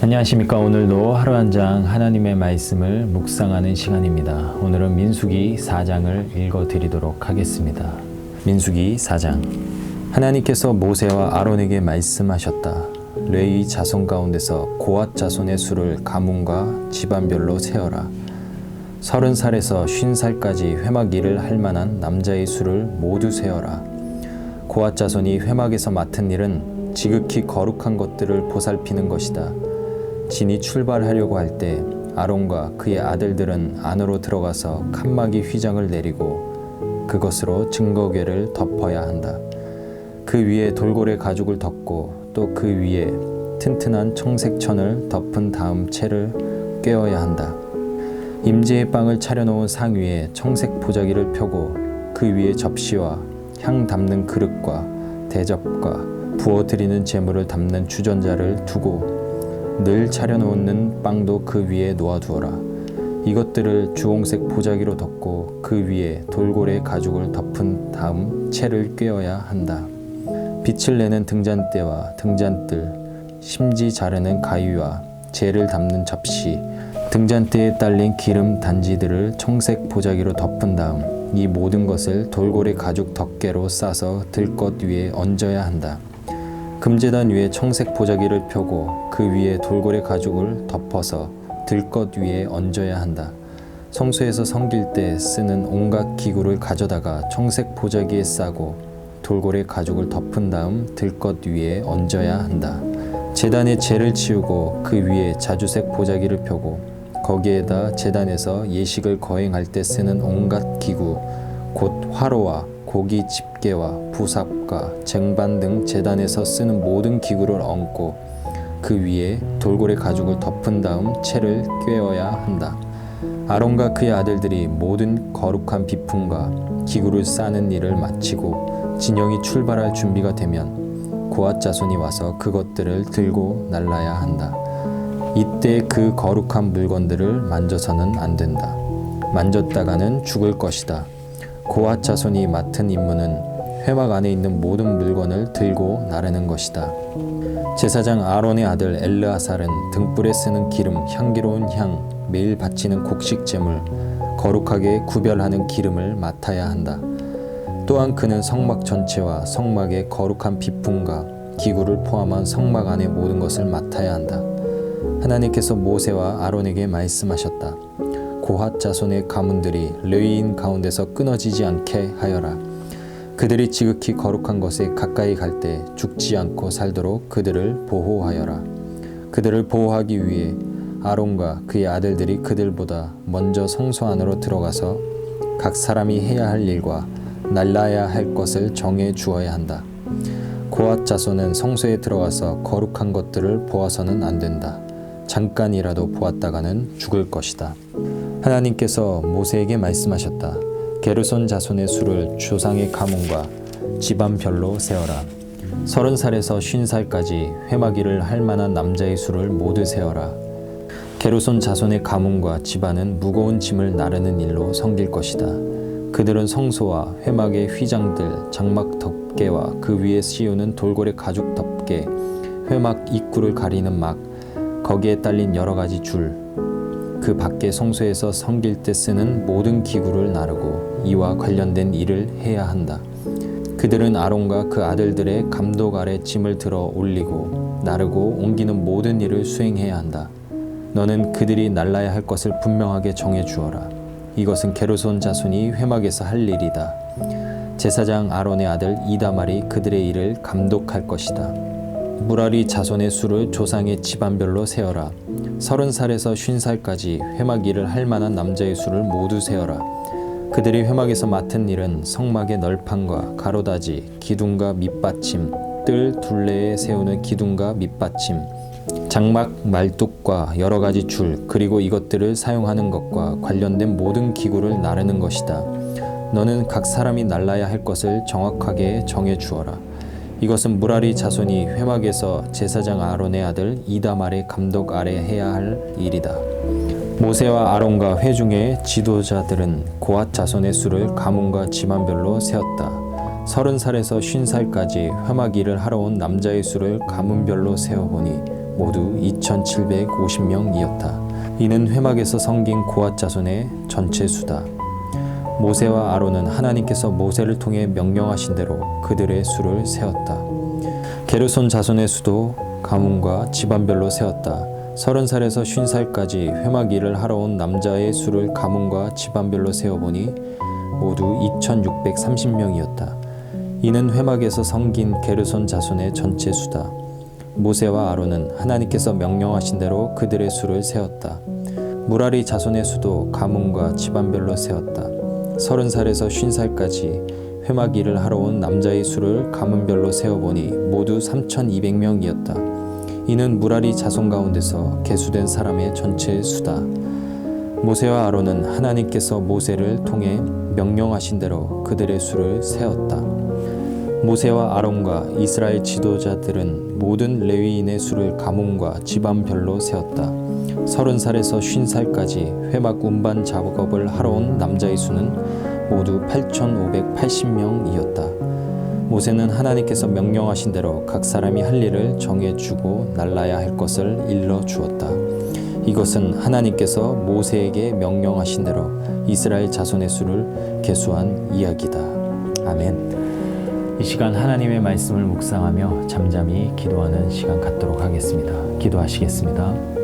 안녕하십니까. 오늘도 하루 한 장 하나님의 말씀을 묵상하는 시간입니다. 오늘은 민수기 4장을 읽어드리도록 하겠습니다. 민수기 4장. 하나님께서 모세와 아론에게 말씀하셨다. 레위 자손 가운데서 고앗 자손의 수를 가문과 집안별로 세어라. 30살에서 50살까지 회막 일을 할 만한 남자의 수를 모두 세어라. 고앗 자손이 회막에서 맡은 일은 지극히 거룩한 것들을 보살피는 것이다. 진이 출발하려고 할 때 아론과 그의 아들들은 안으로 들어가서 칸막이 휘장을 내리고 그것으로 증거궤를 덮어야 한다. 그 위에 돌고래 가죽을 덮고 또 그 위에 튼튼한 청색천을 덮은 다음 채를 꿰어야 한다. 임재의 빵을 차려놓은 상 위에 청색 보자기를 펴고 그 위에 접시와 향 담는 그릇과 대접과 부어드리는 제물을 담는 주전자를 두고 늘 차려놓는 빵도 그 위에 놓아두어라. 이것들을 주홍색 보자기로 덮고 그 위에 돌고래 가죽을 덮은 다음 채를 꿰어야 한다. 빛을 내는 등잔대와 등잔뜰, 심지 자르는 가위와 재를 담는 접시, 등잔대에 딸린 기름 단지들을 청색 보자기로 덮은 다음 이 모든 것을 돌고래 가죽 덮개로 싸서 들것 위에 얹어야 한다. 금제단 위에 청색 보자기를 펴고 그 위에 돌고래 가죽을 덮어서 들것 위에 얹어야 한다. 성소에서 섬길 때 쓰는 온갖 기구를 가져다가 청색 보자기에 싸고 돌고래 가죽을 덮은 다음 들것 위에 얹어야 한다. 제단에 재를 치우고 그 위에 자주색 보자기를 펴고 거기에다 제단에서 예식을 거행할 때 쓰는 온갖 기구 곧 화로와 고기 집게와 부삽과 쟁반 등 제단에서 쓰는 모든 기구를 얹고 그 위에 돌고래 가죽을 덮은 다음 채를 꿰어야 한다. 아론과 그의 아들들이 모든 거룩한 비품과 기구를 싸는 일을 마치고 진영이 출발할 준비가 되면 고앗 자손이 와서 그것들을 들고 날라야 한다. 이때 그 거룩한 물건들을 만져서는 안 된다. 만졌다가는 죽을 것이다. 고앗 자손이 맡은 임무는 회막 안에 있는 모든 물건을 들고 나르는 것이다. 제사장 아론의 아들 엘르아살은 등불에 쓰는 기름, 향기로운 향, 매일 바치는 곡식 제물, 거룩하게 구별하는 기름을 맡아야 한다. 또한 그는 성막 전체와 성막의 거룩한 비품과 기구를 포함한 성막 안의 모든 것을 맡아야 한다. 하나님께서 모세와 아론에게 말씀하셨다. 고앗 자손의 가문들이 레위인 가운데서 끊어지지 않게 하여라. 그들이 지극히 거룩한 것에 가까이 갈 때 죽지 않고 살도록 그들을 보호하여라. 그들을 보호하기 위해 아론과 그의 아들들이 그들보다 먼저 성소 안으로 들어가서 각 사람이 해야 할 일과 날라야 할 것을 정해 주어야 한다. 고앗 자손은 성소에 들어가서 거룩한 것들을 보아서는 안 된다. 잠깐이라도 보았다가는 죽을 것이다. 하나님께서 모세에게 말씀하셨다. 게르손 자손의 수를 조상의 가문과 집안별로 세어라. 30살에서 50살까지 회막 일을 할 만한 남자의 수를 모두 세어라. 게르손 자손의 가문과 집안은 무거운 짐을 나르는 일로 섬길 것이다. 그들은 성소와 회막의 휘장들, 장막 덮개와 그 위에 씌우는 돌고래 가죽 덮개, 회막 입구를 가리는 막, 거기에 딸린 여러 가지 줄, 그 밖에 성소에서 섬길 때 쓰는 모든 기구를 나르고 이와 관련된 일을 해야 한다. 그들은 아론과 그 아들들의 감독 아래 짐을 들어 올리고 나르고 옮기는 모든 일을 수행해야 한다. 너는 그들이 날라야 할 것을 분명하게 정해 주어라. 이것은 게르손 자손이 회막에서 할 일이다. 제사장 아론의 아들 이다말이 그들의 일을 감독할 것이다. 무라리 자손의 수를 조상의 집안별로 세어라. 30살에서 50살까지 회막 일을 할 만한 남자의 수를 모두 세어라. 그들이 회막에서 맡은 일은 성막의 널판과 가로다지, 기둥과 밑받침, 뜰 둘레에 세우는 기둥과 밑받침, 장막 말뚝과 여러 가지 줄, 그리고 이것들을 사용하는 것과 관련된 모든 기구를 나르는 것이다. 너는 각 사람이 날라야 할 것을 정확하게 정해 주어라. 이것은 무라리 자손이 회막에서 제사장 아론의 아들 이다말의 감독 아래 해야 할 일이다. 모세와 아론과 회중의 지도자들은 고앗 자손의 수를 가문과 집안별로 세었다. 30살에서 50살까지 회막 일을 하러 온 남자의 수를 가문별로 세어보니 모두 2,750명이었다. 이는 회막에서 섬긴 고앗 자손의 전체 수다. 모세와 아론은 하나님께서 모세를 통해 명령하신 대로 그들의 수를 세었다. 게르손 자손의 수도 가문과 집안별로 세었다. 30살에서 50살까지 회막 일을 하러 온 남자의 수를 가문과 집안별로 세어보니 모두 2,630명이었다. 이는 회막에서 섬긴 게르손 자손의 전체 수다. 모세와 아론은 하나님께서 명령하신 대로 그들의 수를 세었다. 무라리 자손의 수도 가문과 집안별로 세었다. 30살에서 50살까지 회막 일을 하러 온 남자의 수를 가문별로 세어보니 모두 3,200명이었다. 이는 무라리 자손 가운데서 계수된 사람의 전체 수다. 모세와 아론은 하나님께서 모세를 통해 명령하신 대로 그들의 수를 세었다. 모세와 아론과 이스라엘 지도자들은 모든 레위인의 수를 가문과 집안별로 세웠다. 30살에서 50살까지 회막 운반 작업을 하러 온 남자의 수는 모두 8,580명이었다. 모세는 하나님께서 명령하신 대로 각 사람이 할 일을 정해주고 날라야 할 것을 일러주었다. 이것은 하나님께서 모세에게 명령하신 대로 이스라엘 자손의 수를 계수한 이야기다. 아멘. 이 시간 하나님의 말씀을 묵상하며 잠잠히 기도하는 시간 갖도록 하겠습니다. 기도하시겠습니다.